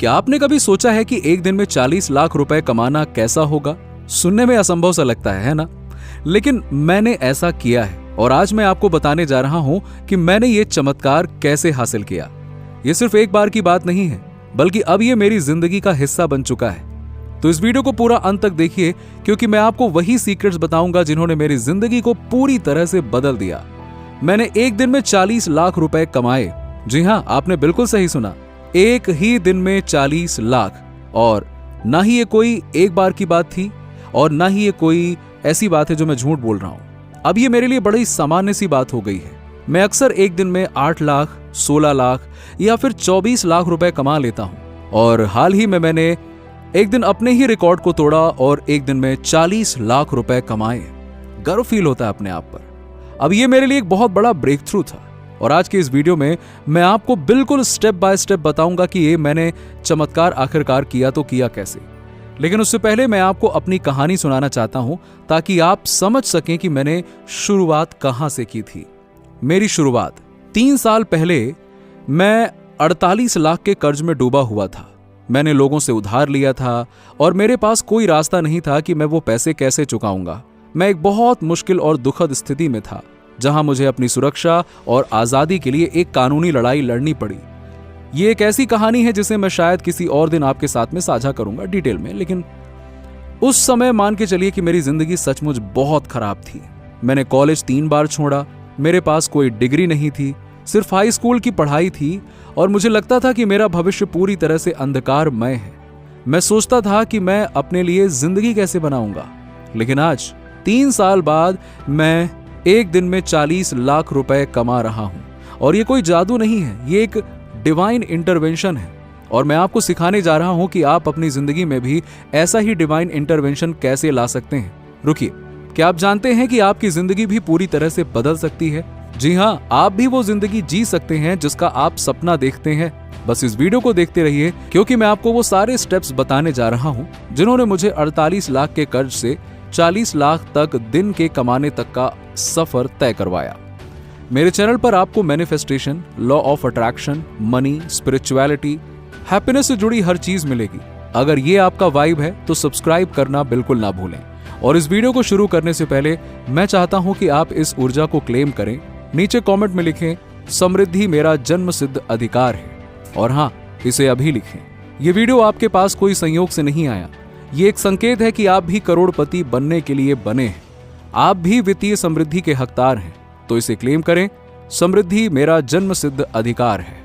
क्या आपने कभी सोचा है कि एक दिन में 40 लाख रुपए कमाना कैसा होगा? सुनने में असंभव सा लगता है ना? लेकिन मैंने ऐसा किया है और आज मैं आपको बताने जा रहा हूं कि मैंने ये चमत्कार कैसे हासिल किया। ये सिर्फ एक बार की बात नहीं है, बल्कि अब ये मेरी जिंदगी का हिस्सा बन चुका है। तो इस वीडियो को पूरा अंत तक देखिए, क्योंकि मैं आपको वही सीक्रेट्स बताऊंगा जिन्होंने मेरी जिंदगी को पूरी तरह से बदल दिया। मैंने एक दिन में 40 लाख रुपए कमाए। जी हां, आपने बिल्कुल सही सुना, एक ही दिन में 40 लाख। और ना ही ये कोई एक बार की बात थी और ना ही ये कोई ऐसी बात है जो मैं झूठ बोल रहा हूं। अब ये मेरे लिए बड़ी सामान्य सी बात हो गई है। मैं अक्सर एक दिन में 8 लाख, 16 लाख या फिर 24 लाख रुपए कमा लेता हूं। और हाल ही में मैंने एक दिन अपने ही रिकॉर्ड को तोड़ा और एक दिन में 40 लाख रुपए कमाए। गर्व फील होता है अपने आप पर। अब ये मेरे लिए एक बहुत बड़ा ब्रेक थ्रू था और आज के इस वीडियो में मैं आपको बिल्कुल स्टेप बाय स्टेप बताऊंगा कि ये मैंने चमत्कार आखिरकार किया तो किया कैसे। लेकिन उससे पहले मैं आपको अपनी कहानी सुनाना चाहता हूं ताकि आप समझ सकें कि मैंने शुरुआत कहां से की थी। मेरी शुरुआत 3 साल पहले मैं 48 लाख के कर्ज में डूबा हुआ था। मैंने लोगों से उधार लिया था और मेरे पास कोई रास्ता नहीं था कि मैं वो पैसे कैसे चुकाऊंगा। मैं एक बहुत मुश्किल और दुखद स्थिति में था, जहां मुझे अपनी सुरक्षा और आजादी के लिए एक कानूनी लड़ाई लड़नी पड़ी। ये एक ऐसी कहानी है जिसे मैं शायद किसी और दिन आपके साथ में साझा करूंगा डिटेल में, लेकिन उस समय मान के चलिए कि मेरी जिंदगी सचमुच बहुत खराब थी। मैंने कॉलेज 3 बार छोड़ा, मेरे पास कोई डिग्री नहीं थी, सिर्फ हाई स्कूल की पढ़ाई थी और मुझे लगता था कि मेरा भविष्य पूरी तरह से अंधकारमय है। मैं सोचता था कि मैं अपने लिए जिंदगी कैसे बनाऊंगा। लेकिन आज 3 साल बाद मैं एक दिन में 40 लाख रुपए कमा रहा हूं। और ये कोई जादू नहीं है, ये एक डिवाइन इंटरवेंशन है। और मैं आपको सिखाने जा रहा हूं कि आप अपनी जिंदगी में भी ऐसा ही डिवाइन इंटरवेंशन कैसे ला सकते हैं। रुकिए, क्या आप जानते हैं कि आपकी जिंदगी भी पूरी तरह से बदल सकती है? जी हां, आप भी वो जिंदगी जी सकते हैं जिसका आप सपना देखते हैं। बस इस वीडियो को देखते रहिए, क्योंकि मैं आपको वो सारे स्टेप्स बताने जा रहा हूं जिन्होंने मुझे 48 लाख के कर्ज से 40 लाख तक दिन के कमाने तक का सफर तय करवाया। मेरे चैनल पर आपको manifestation, law of attraction, money, spirituality, happiness से जुड़ी हर चीज मिलेगी। अगर ये आपका वाइब है तो सब्सक्राइब करना बिल्कुल ना भूलें। और इस वीडियो को शुरू करने से पहले मैं चाहता हूं कि आप इस ऊर्जा को क्लेम करें। नीचे कमेंट में लिखें, समृद्धि मेरा जन्म सिद्ध अधिकार है। और हां, इसे अभी लिखें। ये वीडियो आपके पास कोई संयोग से नहीं आया। ये एक संकेत है कि आप भी करोड़पति बनने के लिए बने हैं। आप भी वित्तीय समृद्धि के हकदार हैं। तो इसे क्लेम करें, समृद्धि मेरा जन्म सिद्ध अधिकार है।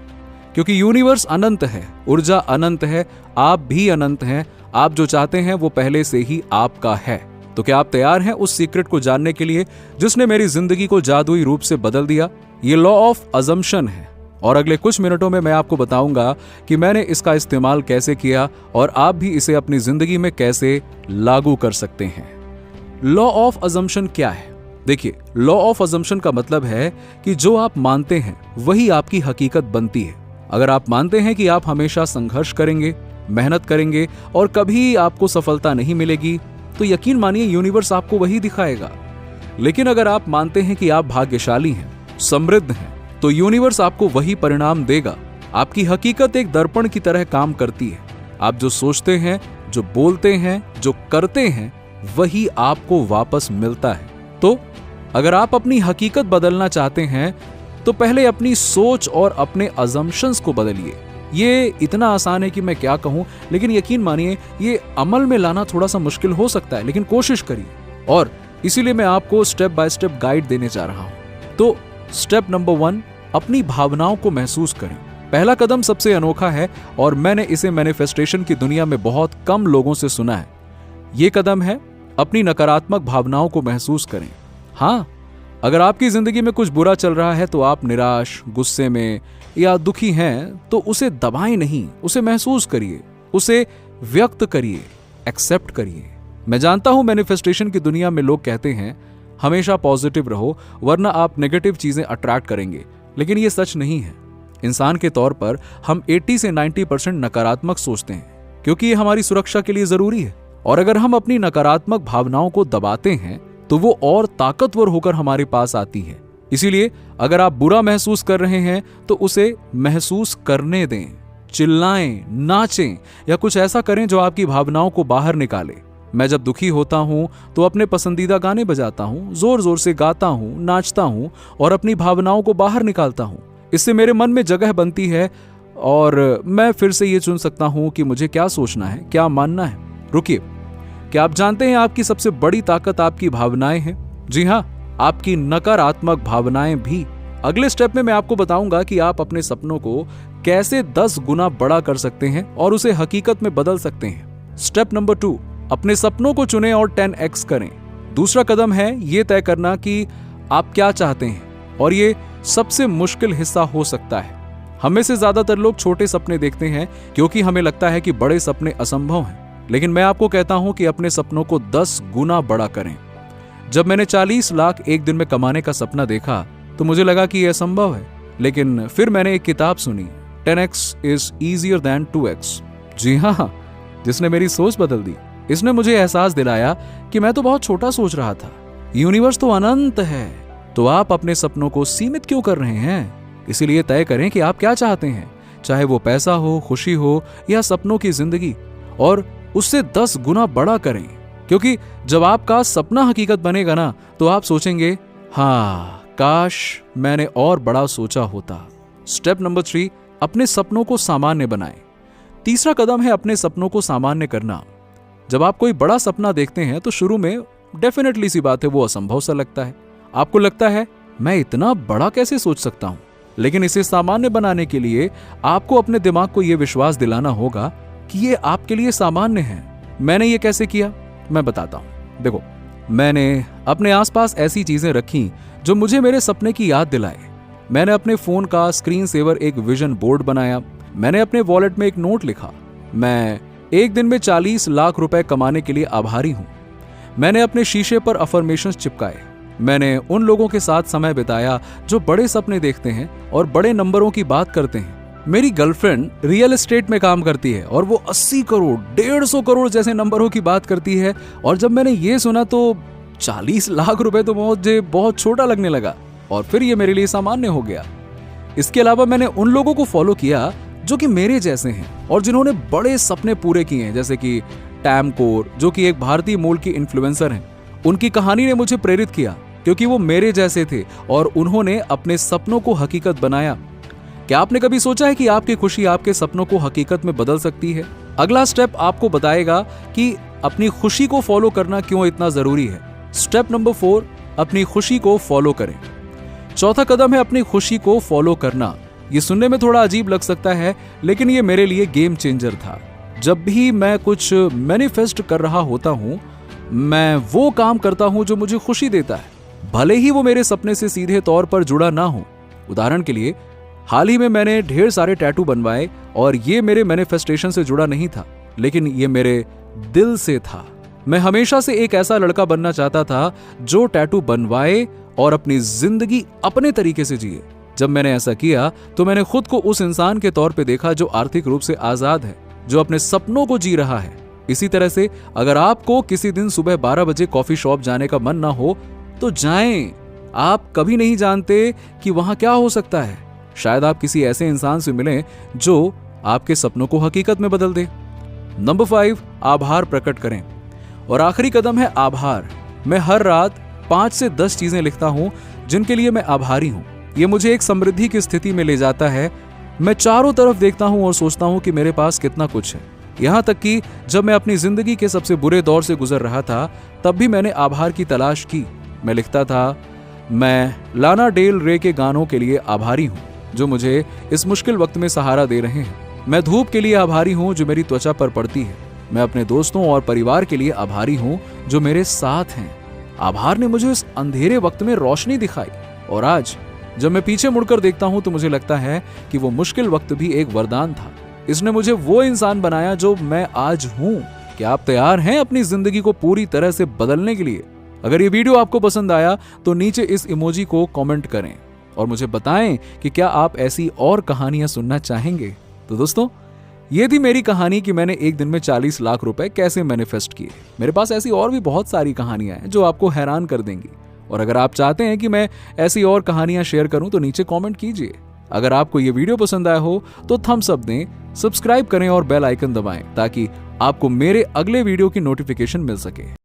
क्योंकि यूनिवर्स अनंत है, ऊर्जा अनंत है, आप भी अनंत हैं। आप जो चाहते हैं वो पहले से ही आपका है। तो क्या आप तैयार हैं उस सीक्रेट को जानने के लिए जिसने मेरी जिंदगी को जादुई रूप से बदल दिया? ये लॉ ऑफ अजम्पशन है और अगले कुछ मिनटों में मैं आपको बताऊंगा कि मैंने इसका इस्तेमाल कैसे किया और आप भी इसे अपनी जिंदगी में कैसे लागू कर सकते हैं। लॉ ऑफ अजम्पशन क्या है? देखिए, लॉ ऑफ अजम्पशन का मतलब है कि जो आप मानते हैं वही आपकी हकीकत बनती है। अगर आप मानते हैं कि आप हमेशा संघर्ष करेंगे, मेहनत करेंगे और कभी आपको सफलता नहीं मिलेगी, तो यकीन मानिए यूनिवर्स आपको वही दिखाएगा। लेकिन अगर आप मानते हैं कि आप भाग्यशाली हैं, समृद्ध हैं, तो यूनिवर्स आपको वही परिणाम देगा। आपकी हकीकत एक दर्पण की तरह काम करती है। आप जो सोचते हैं, जो बोलते हैं, जो करते हैं, वही आपको वापस मिलता है। तो अगर आप अपनी हकीकत बदलना चाहते हैं तो पहले अपनी सोच और अपने अजम्पशंस को बदलिए। ये इतना आसान है कि मैं क्या कहूं, लेकिन यकीन मानिए ये अमल में लाना थोड़ा सा मुश्किल हो सकता है, लेकिन कोशिश करिए। और इसीलिए मैं आपको स्टेप बाय स्टेप गाइड देने जा रहा हूं। तो स्टेप नंबर 1, अपनी भावनाओं को महसूस करें। पहला कदम सबसे अनोखा है और मैंने इसे मैनिफेस्टेशन की दुनिया में बहुत कम लोगों से सुना है। ये कदम है, अपनी नकारात्मक भावनाओं को महसूस करें। हां, अगर आपकी जिंदगी में कुछ बुरा चल रहा है तो आप निराश, गुस्से में या दुखी हैं, तो उसे दबाएं नहीं, उसे महसूस करिए, उसे व्यक्त करिए, एक्सेप्ट करिए। मैं जानता हूं मैनिफेस्टेशन की दुनिया में लोग कहते हैं हमेशा पॉजिटिव रहो वरना आप नेगेटिव चीजें अट्रैक्ट करेंगे, लेकिन ये सच नहीं है। इंसान के तौर पर हम 80 से 90% नकारात्मक सोचते हैं, क्योंकि ये हमारी सुरक्षा के लिए जरूरी है। और अगर हम अपनी नकारात्मक भावनाओं को दबाते हैं तो वो और ताकतवर होकर हमारे पास आती है। इसीलिए अगर आप बुरा महसूस कर रहे हैं तो उसे महसूस करने दें, चिल्लाएं, नाचें या कुछ ऐसा करें जो आपकी भावनाओं को बाहर निकाले। मैं जब दुखी होता हूं तो अपने पसंदीदा गाने बजाता हूं, जोर जोर से गाता हूं, नाचता हूं और अपनी भावनाओं को बाहर निकालता हूं। इससे मेरे मन में जगह बनती है और मैं फिर से ये चुन सकता हूं कि मुझे क्या सोचना है, क्या मानना है। रुकिए, क्या आप जानते हैं आपकी सबसे बड़ी ताकत आपकी भावनाएं हैं? जी हां, आपकी नकारात्मक भावनाएं भी। अगले स्टेप में मैं आपको बताऊंगा कि आप अपने सपनों को कैसे 10 गुना बड़ा कर सकते हैं और उसे हकीकत में बदल सकते हैं। स्टेप नंबर 2, अपने सपनों को चुनें और 10x करें। दूसरा कदम है ये तय करना कि आप क्या चाहते हैं, और ये सबसे मुश्किल हिस्सा हो सकता है। हम में से ज्यादातर लोग छोटे सपने देखते हैं क्योंकि हमें लगता है कि बड़े सपने असंभव हैं, लेकिन मैं आपको कहता हूं कि अपने सपनों को 10 गुना बड़ा करें। जब मैंने 40 लाख एक दिन में कमाने का सपना देखा तो मुझे लगा कि यह असंभव है, लेकिन फिर मैंने एक किताब सुनी, 10x is easier than 2x। जी हाँ, जिसने मेरी सोच बदल दी। इसने मुझे एहसास दिलाया कि मैं तो बहुत छोटा सोच रहा था, यूनिवर्स तो अनंत है। तो आप अपने सपनों को सीमित क्यों कर रहे हैं? इसीलिए तय करें कि आप क्या चाहते हैं, चाहे वो पैसा हो, खुशी हो या सपनों की जिंदगी, और उससे 10 गुना बड़ा करें। क्योंकि जब आपका सपना हकीकत बनेगा ना, तो आप सोचेंगे, हाँ काश मैंने और बड़ा सोचा होता। स्टेप नंबर 3, अपने सपनों को सामान्य बनाएं। तीसरा कदम है अपने सपनों को सामान्य करना। जब आप कोई बड़ा सपना देखते हैं तो शुरू में डेफिनेटली सी बात है वो असंभव सा लगता है। आपको लगता है मैं इतना बड़ा कैसे सोच सकता हूं, लेकिन इसे सामान्य बनाने के लिए आपको अपने दिमाग को यह विश्वास दिलाना होगा कि ये आपके लिए सामान्य है। मैंने ये कैसे किया, मैं बताता हूं। देखो, मैंने अपने आसपास ऐसी चीजें रखी जो मुझे मेरे सपने की याद दिलाए। मैंने अपने फोन का स्क्रीन सेवर एक विजन बोर्ड बनाया। मैंने अपने वॉलेट में एक नोट लिखा, मैं एक दिन में 40 लाख रुपए कमाने के लिए आभारी हूं। मैंने अपने शीशे पर अफर्मेशंस चिपकाए। मैंने उन लोगों के साथ समय बिताया जो बड़े सपने देखते हैं और बड़े नंबरों की बात करते हैं। मेरी गर्लफ्रेंड रियल एस्टेट में काम करती है और वो 80 करोड़ 150 करोड़ जैसे नंबरों की बात करती है, और जब मैंने ये सुना तो 40 लाख रुपए तो मुझे बहुत छोटा लगने लगा और फिर ये मेरे लिए सामान्य हो गया। इसके अलावा मैंने उन लोगों को फॉलो किया जो कि मेरे जैसे हैं और जिन्होंने बड़े सपने पूरे किए हैं, जैसे कि टैम कोर, जो कि एक भारतीय मूल की इन्फ्लुएंसर हैं। उनकी कहानी ने मुझे प्रेरित किया क्योंकि वो मेरे जैसे थे और उन्होंने अपने सपनों को हकीकत बनाया। क्या आपने कभी सोचा है कि आपकी खुशी आपके सपनों को हकीकत में बदल सकती है? अगला स्टेप आपको बताएगा कि अपनी खुशी को फॉलो करना क्यों इतना जरूरी है। स्टेप नंबर 4, अपनी खुशी को फॉलो करें। चौथा कदम है अपनी खुशी को फॉलो करना। ये सुनने में थोड़ा अजीब लग सकता है, लेकिन ये मेरे लिए गेम चेंजर था। जब भी मैं कुछ मैनिफेस्ट कर रहा होता हूं, मैं वो काम करता हूं जो मुझे खुशी देता है, भले ही वो मेरे सपने से सीधे तौर पर जुड़ा ना हो। उदाहरण के लिए, हाल ही में मैंने ढेर सारे टैटू बनवाए और ये मेरे मैनिफेस्टेशन से जुड़ा नहीं था, लेकिन ये मेरे दिल से था। मैं हमेशा से एक ऐसा लड़का बनना चाहता था जो टैटू बनवाए और अपनी जिंदगी अपने तरीके से जिए। जब मैंने ऐसा किया तो मैंने खुद को उस इंसान के तौर पे देखा जो आर्थिक रूप से आजाद है, जो अपने सपनों को जी रहा है। इसी तरह से अगर आपको किसी दिन सुबह 12 बजे कॉफी शॉप जाने का मन ना हो तो जाएं। आप कभी नहीं जानते कि वहां क्या हो सकता है। शायद आप किसी ऐसे इंसान से मिलें जो आपके सपनों को हकीकत में बदल दे। नंबर 5, आभार प्रकट करें। और आखिरी कदम है आभार। मैं हर रात 5 से 10 चीजें लिखता हूं जिनके लिए मैं आभारी हूं। ये मुझे एक समृद्धि की स्थिति में ले जाता है। मैं चारों तरफ देखता हूं और सोचता हूं कि मेरे पास कितना कुछ है। यहां तक कि जब मैं अपनी जिंदगी के सबसे बुरे दौर से गुजर रहा था, तब भी मैंने आभार की तलाश की। मैं लिखता था, मैं लाना डेल रे के गानों के लिए आभारी हूं जो मुझे इस मुश्किल वक्त में सहारा दे रहे हैं। मैं धूप के लिए आभारी हूं जो मेरी त्वचा पर पड़ती है। मैं अपने दोस्तों और परिवार के लिए आभारी हूं जो मेरे साथ हैं। आभार ने मुझे इस अंधेरे वक्त में रोशनी दिखाई, और आज जब मैं पीछे मुड़कर देखता हूं तो मुझे लगता है कि वो मुश्किल वक्त भी एक वरदान था। इसने मुझे वो इंसान बनाया जो मैं आज हूं। क्या आप तैयार हैं अपनी जिंदगी को पूरी तरह से बदलने के लिए? अगर ये वीडियो आपको पसंद आया तो नीचे इस इमोजी को कमेंट करें और मुझे बताएं कि क्या आप ऐसी और कहानियां सुनना चाहेंगे। तो दोस्तों, ये थी मेरी कहानी कि मैंने एक दिन में 40 लाख रुपए कैसे मैनिफेस्ट किए। मेरे पास ऐसी और भी बहुत सारी कहानियां हैं जो आपको हैरान कर देंगी, और अगर आप चाहते हैं कि मैं ऐसी और कहानियां शेयर करूं तो नीचे कमेंट कीजिए। अगर आपको ये वीडियो पसंद आया हो तो थम्स अप दें, सब्सक्राइब करें और बेल आइकन दबाएं ताकि आपको मेरे अगले वीडियो की नोटिफिकेशन मिल सके।